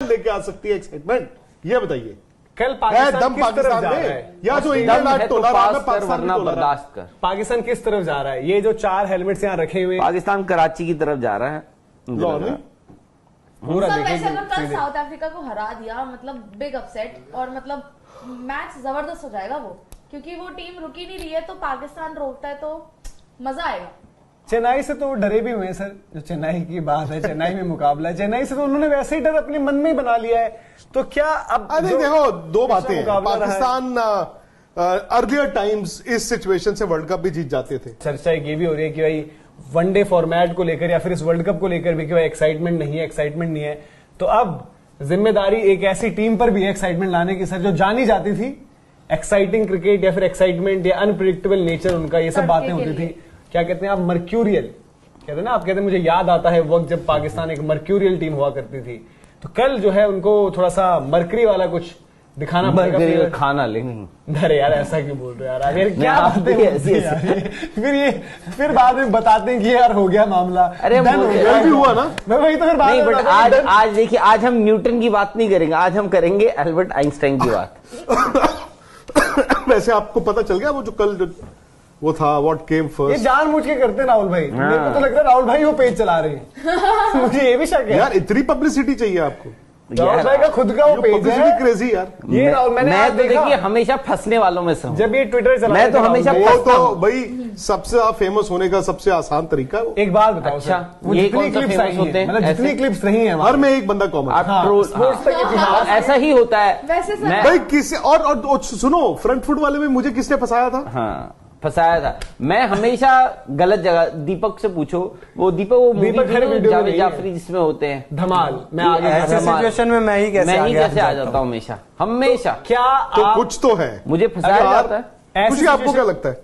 लेके आ सकती है एक्साइटमेंट, ये बताइए। कल पाकिस्तान किस तरफ जा रहा है? या जो इंडियन आज टोला रहा है पाकिस्तान वरना बर्दाश्त कर। पाकिस्तान किस तरफ जा रहा है? ये जो 4 हेलमेट्स यहाँ रखे हुए, पाकिस्तान कराची की तरफ जा रहा है। पूरा वैसे अगर कल साउथ अफ्रीका को हरा दिया, मतलब बिग अपसेट, और मतलब मैच जबरदस्त हो जाएगा वो, क्योंकि वो टीम रुकी नहीं रही है, तो पाकिस्तान रोकता है तो मजा आएगा। चेन्नई से तो डरे भी हुए हैं सर, जो चेन्नई की बात है, चेन्नई में मुकाबला है, चेन्नई से तो उन्होंने वैसे ही डर अपने मन में ही बना लिया है। तो क्या अब देखो, दो बातें हैं। पाकिस्तान अर्लियर टाइम्स इस सिचुएशन से वर्ल्ड कप भी जीत जाते थे। चर्चा ये भी हो रही है कि भाई वनडे फॉर्मेट को लेकर या फिर इस वर्ल्ड कप को लेकर भी कि भाई एक्साइटमेंट नहीं है, तो अब जिम्मेदारी एक ऐसी टीम पर भी है एक्साइटमेंट लाने की सर, जो जानी जाती थी एक्साइटिंग क्रिकेट या फिर एक्साइटमेंट या अनप्रिडिक्टेबल नेचर उनका, ये सब बातें होती थी। क्या कहते हैं आप, मर्क्यूरियल कहते हैं ना, आप कहते हैं मुझे याद आता है वक्त जब पाकिस्तान एक मर्क्यूरियल टीम हुआ करती थी। तो कल जो है उनको थोड़ा सा मरकरी वाला कुछ दिखाना पड़ेगा। खाना लेंगे। अरे यार ऐसा क्यों बोल रहे हो यार, यार क्या बातें ऐसी फिर बाद में बताते हैं कि यार हो गया मामला। अरे भी हुआ ना, मैं वही तो फिर नहीं, बट आज देखिए, आज हम न्यूटन की बात नहीं करेंगे, आज हम करेंगे एल्बर्ट आइंस्टाइन की बात। वैसे आपको पता चल गया वो जो कल वो था व्हाट केम फर्स्ट? ये जानबूझ के करते हैं राहुल भाई। मेरे को तो लग रहा है राहुल भाई वो पेज चला रहे हैं। मुझे ये भी शक है यार, इतनी पब्लिसिटी चाहिए आपको? राहुल भाई का खुद का वो पेज है, क्रेजी यार। ये मैं तो देखिए हमेशा फंसने वालों में से हूं। जब ये ट्विटर चला मैं तो हमेशा वो तो भाई सबसे फेमस होने का सबसे आसान तरीका है। एक बात बताओ अच्छा, वो ये जितनी कौन सा क्लिप्स famous आई होते हैं, हैं? मतलब जितनी क्लिप्स रही हैं हर में एक बंदा कॉमन। ऐसा ही होता है वैसे सर भाई किसी और सुनो, फ्रंट फुट वाले में मुझे किसने फंसाया था? हाँ, फंसाया था। मैं हमेशा गलत जगह, दीपक से पूछो, वो दीपक वो जावेद जाफरी जिसमें होते हैं धमाल, मैं आगे ऐसे सिचुएशन में मैं ही कैसे आ जाता हूँ हमेशा। क्या तो कुछ तो है, मुझे फंसाया जाता है। खुशी आपको क्या लगता है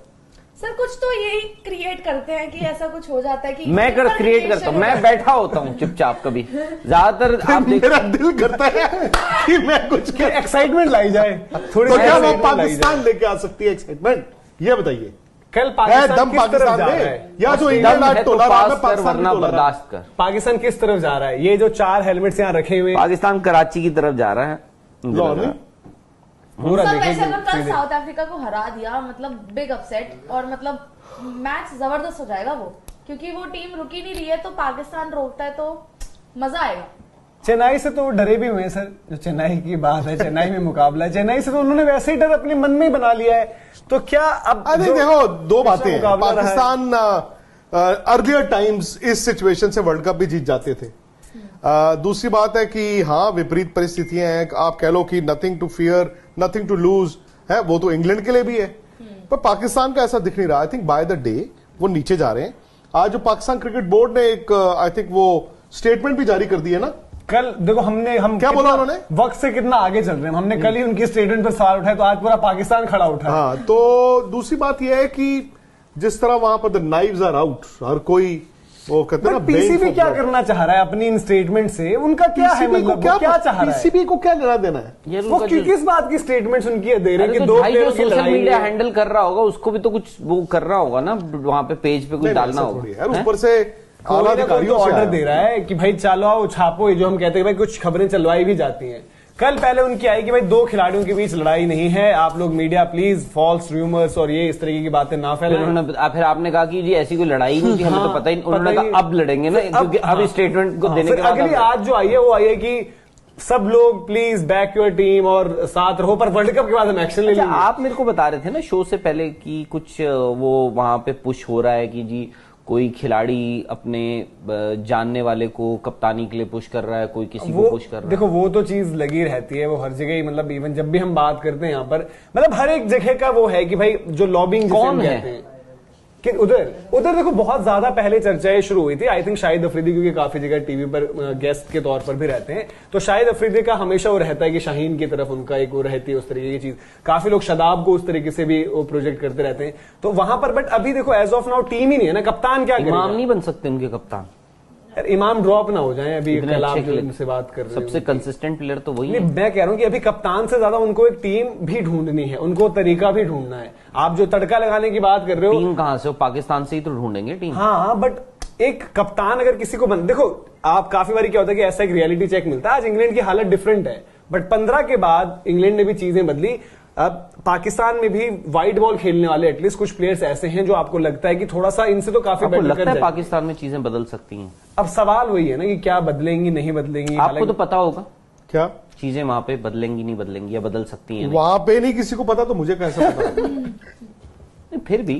सर? कुछ तो यही क्रिएट करते हैं कि ऐसा कुछ हो जाता है कि मैं क्रिएट करता हूँ, मैं बैठा होता हूँ चुपचाप। कभी ज्यादातर आप मेरा दिल करता है कि मैं कुछ एक्साइटमेंट लाई जाए थोड़ी। तो क्या वो पाकिस्तान लेके आ सकती है एक्साइटमेंट, ये बताइए। कल पाकिस्तान किस तरफ जा रहा है? या जो इंडियन आज टोला रहा है पाकिस्तान वरना बर्दाश्त कर। पाकिस्तान किस तरफ जा रहा है? ये जो 4 हेलमेट्स यहाँ रखे हुए, पाकिस्तान कराची की तरफ जा रहा है। पूरा सर वैसे अगर कल साउथ अफ्रीका को हरा दिया, मतलब बिग अपसेट, और मतलब मैच जबरदस्त हो जाएगा वो, क्योंकि वो टीम रुकी नहीं रही है, तो पाकिस्तान रोकता है तो मजा आएगा। चेन्नई से तो डरे भी हुए हैं सर, जो चेन्नई की बात है, चेन्नई में मुकाबला है, चेन्नई से तो उन्होंने वैसे ही डर अपने मन में ही बना लिया है। तो क्या अब देखो, दो बातें हैं। पाकिस्तान अर्लियर टाइम्स इस सिचुएशन से वर्ल्ड कप भी जीत जाते थे। दूसरी बात है कि हाँ, विपरीत परिस्थितियां हैं, आप कह लो कि nothing to fear, nothing to lose है, वो तो इंग्लैंड के लिए भी है, पर पाकिस्तान का ऐसा दिख नहीं रहा। I think by the day वो नीचे जा रहे हैं। आज जो पाकिस्तान क्रिकेट बोर्ड ने एक आई थिंक वो स्टेटमेंट भी जारी कर दी है ना। कल देखो हम क्या बोला उन्होंने, वक्त से कितना आगे चल रहे हैं। हमने कल ही उनकी स्टेटमेंट पर सवाल उठाया, तो आज पूरा पाकिस्तान खड़ा उठा। हाँ, तो दूसरी बात यह है कि जिस तरह वहां पर द नाइव्स आर आउट, हर कोई वो कहते हैं ना, पीसीबी क्या करना चाह रहा है अपनी इन स्टेटमेंट से? उनका क्या है, मतलब क्या चाह रहा है? पीसीबी को क्या लेना देना है? वो किस बात की स्टेटमेंट्स उनकी दे रहे हैं कि दो प्लेयरों की सोशल मीडिया हैंडल कर रहा होगा, उसको भी तो कुछ वो कर रहा होगा ना, वहां पे पेज पे कुछ डालना होगा। ऊपर से आला अधिकारियों से ऑर्डर दे रहा है कि भाई चलो छापो, ये जो हम कहते हैं भाई कुछ खबरें चलवाई भी जाती हैं। कल पहले उनकी आई कि भाई 2 खिलाड़ियों के बीच लड़ाई नहीं है, आप लोग मीडिया प्लीज फॉल्स रूमर्स और ये इस तरीके की बातें ना फैलाएं। फिर आपने कहा कि जी ऐसी कोई लड़ाई नहीं थी, हमें तो पता ही। उन्होंने कहा अब लड़ेंगे ना, क्योंकि अब स्टेटमेंट को देने के बाद अगली आज जो आई है वो आई है कि सब लोग प्लीज बैक योर टीम और साथ रहो, पर वर्ल्ड कप के बाद हम एक्शन ले लेंगे। आप मेरे को बता रहे थे ना शो से पहले कि कुछ वो वहां पे पुश हो रहा है कि जी कोई खिलाड़ी अपने जानने वाले को कप्तानी के लिए पुश कर रहा है, कोई किसी को पुश कर रहा है। देखो वो तो चीज लगी रहती है, वो हर जगह ही, मतलब इवन जब भी हम बात करते हैं यहाँ पर, मतलब हर एक जगह का वो है कि भाई जो लॉबिंग कौन है कि उधर देखो बहुत ज्यादा पहले चर्चाएं शुरू हुई थी। आई थिंक शाहिद अफरीदी, क्योंकि काफी जगह टीवी पर गेस्ट के तौर पर भी रहते हैं, तो शाहिद अफरीदी का हमेशा वो रहता है कि शाहीन की तरफ उनका एक वो रहती है उस तरीके की चीज। काफी लोग शदाब को उस तरीके से भी वो प्रोजेक्ट करते रहते हैं, तो वहां पर। बट अभी देखो एज ऑफ नाउ टीम ही नहीं है ना, कप्तान क्या करेगा? इमाम नहीं बन सकते उनके कप्तान। इमाम ड्रॉप ना हो जाए। अभी से बात कर रहे हैं, सबसे कंसिस्टेंट प्लेयर तो वही है। मैं कह रहा हूं कि अभी कप्तान से ज्यादा उनको एक टीम भी ढूंढनी है, उनको तरीका भी ढूंढना है। आप जो तड़का लगाने की बात कर रहे हो, टीम कहां से हो? पाकिस्तान से ही तो ढूंढेंगे टीम। हाँ, बट एक कप्तान अगर किसी को देखो, आप काफी बार क्या होता है कि ऐसा एक रियलिटी चेक मिलता है, आज इंग्लैंड की हालत डिफरेंट है, बट 15 के बाद इंग्लैंड ने भी चीजें बदली। अब पाकिस्तान में भी वाइड बॉल खेलने वाले एटलीस्ट कुछ प्लेयर्स ऐसे हैं जो आपको लगता है कि थोड़ा सा इनसे तो काफी आपको बेटर लगता कर है जाए। पाकिस्तान में चीजें बदल सकती हैं? अब सवाल वही है ना कि क्या बदलेंगी नहीं बदलेंगी। आपको तो पता होगा क्या चीजें वहां पे बदलेंगी नहीं बदलेंगी या बदल सकती हैं? वहां पे नहीं किसी को पता, तो मुझे कैसे पता? नहीं, फिर भी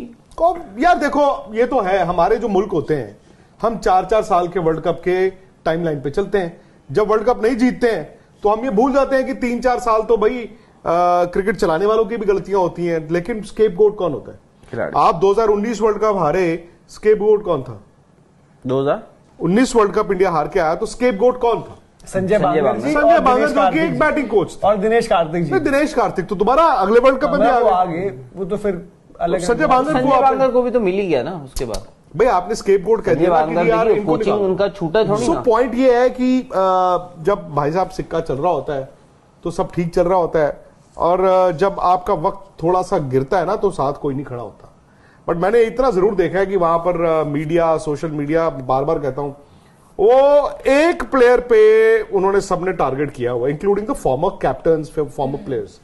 यार देखो, ये तो है, हमारे जो मुल्क होते हैं, हम 4-4 साल के वर्ल्ड कप के टाइमलाइन पे चलते हैं। जब वर्ल्ड कप नहीं जीतते हैं तो हम ये भूल जाते हैं कि 3-4 साल तो भाई क्रिकेट चलाने वालों की भी गलतियां होती हैं, लेकिन स्केपगोट कौन होता है? खिलाड़ी। आप 2019 वर्ल्ड कप हारे, स्केपगोट कौन था? 2019 वर्ल्ड कप इंडिया हार के आया तो स्केपगोट कौन था? संजय बांगर जी, संजय और बांगर दिनेश जो कि कार्तिक एक जी। बैटिंग कोच था। और दिनेश कार्तिक जी। दिनेश कार्तिक तो दोबारा अगले वर्ल्ड कप में भी वो आ आ गए। गए, वो तो फिर अलग संजय बांगर को भी तो मिल ही गया ना उसके बाद। भाई आपने स्केपगोट कह संजय दिया ना बांगर कि यार देखिए, इनको कोचिंग निकालो। उनका छूटा थोड़ी सो ना। पॉइंट ये है कि जब भाई साहब सिक्का चल रहा होता है तो सब ठीक चल रहा होता है, और जब आपका वक्त थोड़ा सा गिरता है ना तो साथ कोई नहीं खड़ा होता। बट मैंने इतना जरूर देखा है कि वहां पर मीडिया, सोशल मीडिया, बार बार कहता हूं, वो एक प्लेयर पे उन्होंने सबने टारगेट किया हुआ, including the former captains, farmer players.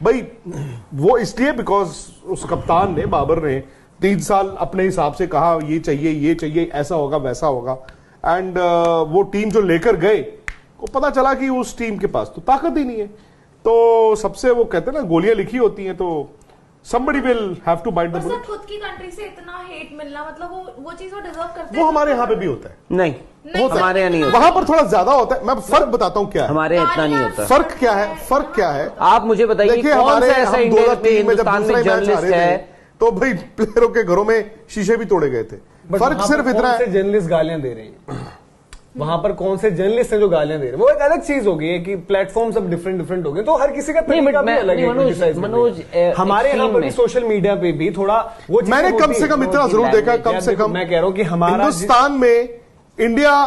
भाई वो इसलिए बिकॉज उस कप्तान ने, बाबर ने 3 साल अपने हिसाब से कहा ये चाहिए, ऐसा होगा वैसा होगा, एंड वो टीम जो लेकर गए, को पता चला कि उस टीम के पास तो ताकत ही नहीं है। तो सबसे वो कहते हैं ना, गोलियां लिखी होती हैं, तो somebody will have to bite the पर सर, bullet। खुद की कंट्री से इतना हेट मिलना, मतलब वो चीज वो डिजर्व करते वो हैं। हमारे यहाँ पे भी होता है, नहीं, होता है। हमारे यहाँ नहीं होता। वहां पर थोड़ा ज्यादा होता है। मैं फर्क बताता हूँ क्या है, हमारे यहाँ इतना नहीं होता। फर्क क्या है, फर्क क्या है। आप मुझे बताइए देखिए कौन हमारे सा ऐसा हम इंडिया 2003 में जब हिंदुस्तान दूसरा में मैच आ जर्नलिस्ट रहे है? थे तो भाई प्लेयरों के घरों में शीशे भी तोड़े गए थे। फर्क सिर्फ इतना है, जर्नलिस्ट गालियां दे रहे हैं वहां पर, कौन से जर्नलिस्ट हैं जो गालियां दे रहे हैं, वो एक अलग चीज हो गई है कि प्लेटफॉर्म सब डिफरेंट हो गए, तो हर किसी का तरीका भी अलग है। मनोज, हमारे यहाँ पर भी सोशल मीडिया पे भी थोड़ा वो चीजें मैंने कम होती से हैं। कम इतना जरूर देखा, कम से कम मैं कह रहा हूँ कि हमारा हिंदुस्तान में इंडिया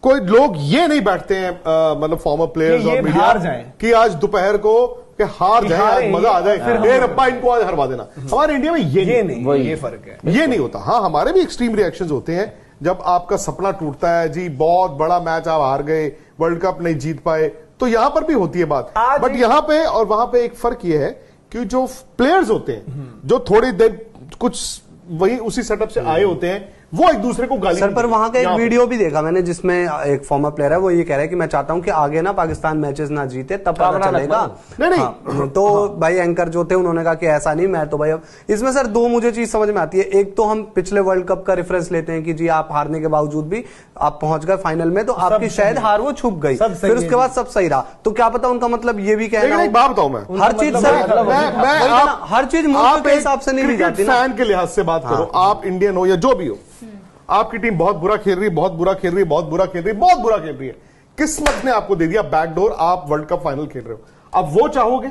कोई लोग ये नहीं बैठते हैं, मतलब फॉर्मर प्लेयर्स कि ये और मीडिया, हार जाएं। कि आज दोपहर को कि हार कि जाए, हारें, आज मजा आ जाए, फिर फिर रब्बा इनको आज हरवा देना। हमारे इंडिया में ये नहीं, ये फर्क है। ये नहीं होता। हाँ, हमारे भी एक्सट्रीम रिएक्शंस होते हैं जब आपका सपना टूटता है, जी बहुत बड़ा मैच आप हार गए, वर्ल्ड कप नहीं जीत पाए, तो यहां पर भी होती है बात। बट यहां पे और वहां पे एक फर्क ये है कि जो प्लेयर्स होते हैं, जो थोड़ी देर कुछ वही उसी सेटअप से आए होते हैं, वो एक दूसरे को गाली सर, पर वहां का एक वीडियो भी देखा मैंने जिसमें एक फॉर्मर प्लेयर है, वो ये कह रहा है कि मैं चाहता हूं कि आगे ना पाकिस्तान मैचेस ना जीते, तब पता चलेगा। नहीं हाँ, तो भाई एंकर जो थे उन्होंने कहा कि ऐसा नहीं, मैं तो भाई अब इसमें सर दो मुझे चीज समझ में आती है। एक तो हम पिछले वर्ल्ड कप का रेफरेंस लेते हैं कि जी आप हारने के बावजूद भी आप पहुंच गए फाइनल में, तो आपकी शायद हार वो छुप गई, फिर उसके बाद सब सही रहा। तो क्या पता उनका मतलब ये भी कहना, एक बात बताऊं मैं, हर चीज सर, हर चीज मुल्क के हिसाब से नहीं ली जाती ना। फैन के लिहाज से बात करो, आप इंडियन हो या जो भी हो, आपकी टीम बहुत बुरा खेल रही है, बहुत बुरा खेल रही है, बहुत बुरा खेल रही है, बहुत बुरा खेल रही है, किस्मत ने आपको दे दिया बैकडोर, आप वर्ल्ड कप फाइनल खेल रहे हो। अब वो चाहोगे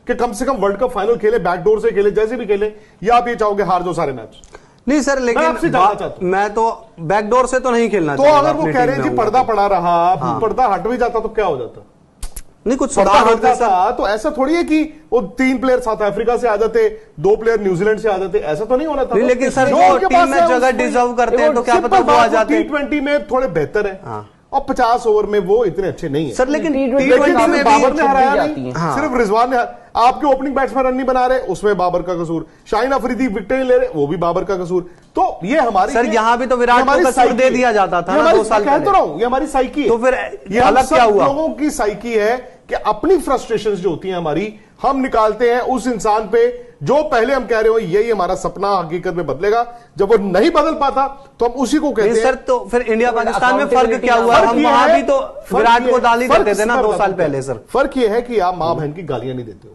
कि कम से कम वर्ल्ड कप फाइनल खेले, बैकडोर से खेले, जैसे भी खेले, या आप ये चाहोगे हार जाओ सारे मैच? नहीं सर, लेकिन मैं तो बैकडोर से तो नहीं खेलना तो अगर वो कह रहे हैं जी पर्दा पड़ा रहा, पर्दा हट भी जाता तो क्या हो जाता? नहीं, कुछ पर्दा सुधार हट होता जाता तो ऐसा थोड़ी है कि वो 3 प्लेयर साउथ अफ्रीका से आ जाते, 2 प्लेयर न्यूजीलैंड से आ जाते, ऐसा तो नहीं होना था। नहीं, लेकिन सर जो जो उनके टीम पास में है, जगह उसमें- डिजर्व करते हैं तो क्या सिंपल पता वो बात, आ जाते। T20 में थोड़े बेहतर है और 50 ओवर में वो इतने अच्छे नहीं है सर, लेकिन लेकिन T20 में बाबर भी ने हराया जाती नहीं, हैं। सिर्फ रिजवान ने आपके ओपनिंग बैट्समैन रन नहीं बना रहे, उसमें बाबर का कसूर। शाहीन अफरीदी विकेट नहीं ले रहे, वो भी बाबर का कसूर। तो ये हमारी सर, यहाँ भी तो विराट को कसूर दे दिया जाता था ना 2 साल कह तो पहले। रहा हूं, ये हमारी साइकी है। तो फिर ये हम अलग क्या सब हुआ? लोगों की साइकी है कि अपनी फ्रस्ट्रेशंस जो होती हैं हमारी, हम निकालते हैं उस इंसान पे जो पहले हम कह रहे हो यही हमारा सपना हकीकत में बदलेगा। जब वो नहीं बदल पाता तो हम उसी को कहते हैं। सर, तो फिर इंडिया पाकिस्तान में फर्क क्या हुआ? फर्क हम ये वहां है- भी तो फर्क विराट ये को है- गाली फर्क देते थे ना मैं 2 साल बताता हूं। पहले सर। फर्क ये है कि आप मां बहन की गालियां नहीं देते हो।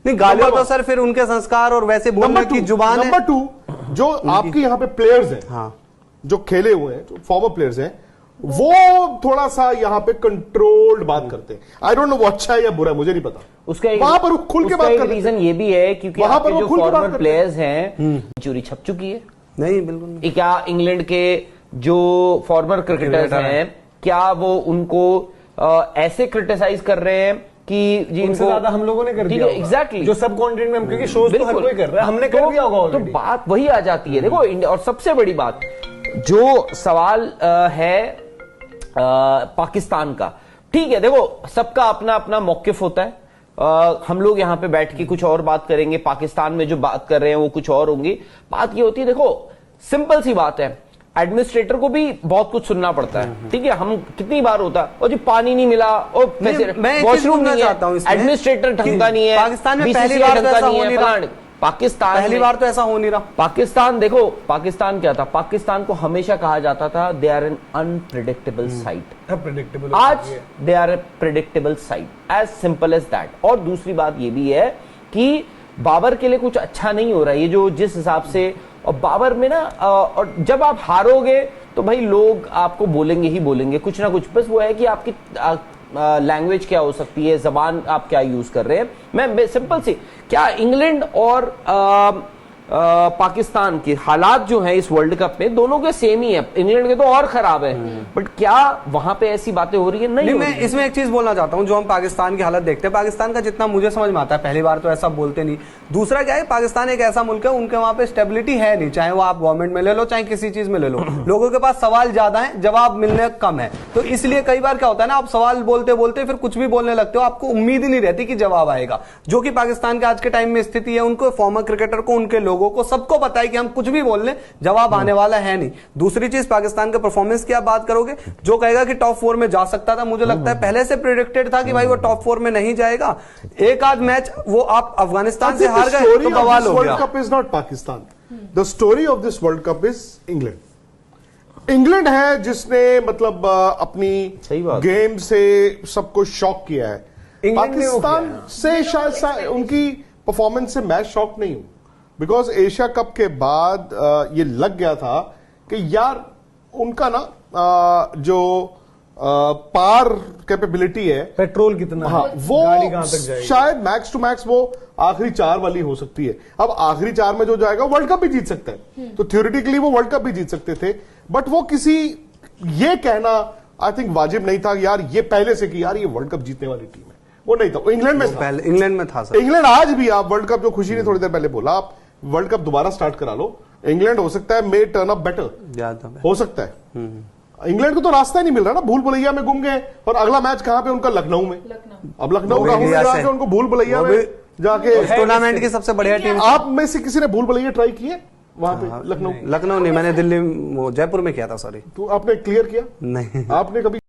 नहीं, गालियों तो सर फिर उनके संस्कार और वैसे बोलने की जुबान है। नंबर 2, जो आपके यहाँ पे प्लेयर्स हैं, हाँ, जो खेले हुए हैं, जो फॉर्मर प्लेयर्स हैं, वो थोड़ा सा यहाँ पे कंट्रोल्ड बात करते हैं। आई डोंट नो वो अच्छा है या बुरा है, मुझे नहीं पता। उसका वहां पर खुल के बात करते हैं। रीजन ये भी है क्योंकि वहां पर आपके वो जो खुल के बात फॉर्मर करते प्लेयर्स हैं, चोरी छप चुकी है। नहीं बिल्कुल नहीं। क्या इंग्लैंड के जो फॉर्मर क्रिकेटर्स हैं, क्या वो उनको ऐसे क्रिटिसाइज कर रहे हैं कि जी उनसे ज्यादा हम लोगों ने कर दिया होगा। एग्जैक्टली जो सब कॉन्टेंट में हम, क्योंकि शोज तो हर कोई कर रहा है, हमने कर दिया होगा तो ऑलरेडी। बात वही आ जाती है। देखो और सबसे बड़ी बात, जो सवाल है पाकिस्तान का, ठीक है, देखो सबका अपना अपना मौकिफ होता है। हम लोग यहां पे बैठ के कुछ और बात करेंगे, पाकिस्तान में जो बात कर रहे हैं वो कुछ और होंगी। बात ये होती है, देखो सिंपल सी बात है, एडमिनिस्ट्रेटर को भी बहुत कुछ सुनना पड़ता है, ठीक है। हम कितनी बार होता है, और जी पानी नहीं मिला, और वॉशरूम नहीं है, एडमिनिस्ट्रेटर ढंग का नहीं है, पाकिस्तान में पहली बार तो ऐसा हो नहीं रहा। पाकिस्तान पहली बार तो ऐसा हो नहीं रहा। पाकिस्तान, देखो पाकिस्तान क्या था, पाकिस्तान को हमेशा कहा जाता था they are an unpredictable side. Predictable आज they are a predictable side, as simple as that. और दूसरी बात ये भी है कि बाबर के लिए कुछ अच्छा नहीं हो रहा है, ये जो जिस हिसाब से, और बाबर में ना, और जब आप हारोगे तो भाई लोग आपको बोलेंगे ही बोलेंगे कुछ ना कुछ। बस वो है कि आपकी लैंग्वेज क्या हो सकती है, जबान आप क्या यूज कर रहे हैं। मैं सिंपल सी, क्या इंग्लैंड और पाकिस्तान के हालात जो हैं इस वर्ल्ड कप में, दोनों के सेम ही है, इंग्लैंड के तो और खराब है, बट क्या वहां पे ऐसी बातें हो रही है? नहीं, मैं इसमें एक चीज बोलना चाहता हूं, जो हम पाकिस्तान की हालत देखते हैं, पाकिस्तान का जितना मुझे समझ में आता है, पहली बार तो ऐसा बोलते नहीं। दूसरा क्या है, पाकिस्तान एक ऐसा मुल्क है, उनके वहां पे स्टेबिलिटी है नहीं, चाहे वो आप गवर्नमेंट में ले लो, चाहे किसी चीज में ले लो। लोगों के पास सवाल ज्यादा है, जवाब मिलने कम है, तो इसलिए कई बार क्या होता है ना, आप सवाल बोलते बोलते फिर कुछ भी बोलने लगते हो, आपको उम्मीद ही नहीं रहती कि जवाब आएगा। जो कि पाकिस्तान के आज के टाइम में स्थिति है, उनको, फॉर्मर क्रिकेटर को, उनके लोगों को, सबको पता है कि हम कुछ भी बोल लें, जवाब आने वाला है नहीं। दूसरी चीज, पाकिस्तान के परफॉर्मेंस की आप बात करोगे, जो कहेगा कि टॉप 4 में जा सकता था, मुझे लगता है पहले से प्रेडिक्टेड था कि भाई वो टॉप 4 में नहीं जाएगा। एक आध मैच वो आप अफगानिस्तान से हार गए तो बवाल हो गया। World cup is not Pakistan, the story of this world cup is England. England है जिसने मतलब अपनी गेम से सबको शॉक किया है। पाकिस्तान से शायद उनकी परफॉर्मेंस से मैं शॉक नहीं हूं, बिकॉज एशिया कप के बाद ये लग गया था कि यार उनका ना जो पार कैपेबिलिटी है, पेट्रोल कितना, हाँ, वो गाड़ी कहां तक जाएगी, शायद मैक्स टू मैक्स वो आखिरी 4 वाली हो सकती है। अब आखिरी 4 में जो जाएगा वर्ल्ड कप भी जीत सकता है, तो थ्योरेटिकली वो वर्ल्ड कप भी जीत सकते थे, बट वो किसी ये कहना आई थिंक वाजिब नहीं था यार ये पहले से कि यार ये वर्ल्ड कप जीतने वाली टीम है, वो नहीं था। इंग्लैंड में था, इंग्लैंड में था सर। इंग्लैंड आज भी, आप वर्ल्ड कप, जो खुशी ने थोड़ी देर पहले बोला, आप वर्ल्ड कप दोबारा स्टार्ट करा लो, इंग्लैंड हो सकता है मे टर्न अप बेटर, हो सकता है। इंग्लैंड को तो रास्ता ही नहीं मिल रहा ना, भूल भुलैया में घूम गए, और अगला मैच कहां पे उनका, लखनऊ में। अब लखनऊ का होने जाके उनको भूल भुलैया में जाके, टूर्नामेंट की सबसे बढ़िया टीम। आप में से किसी ने भूल भुलैया ट्राई किए वहां पे? लखनऊ नहीं, मैंने दिल्ली, जयपुर में किया था, सॉरी। तो आपने क्लियर किया? नहीं, आपने कभी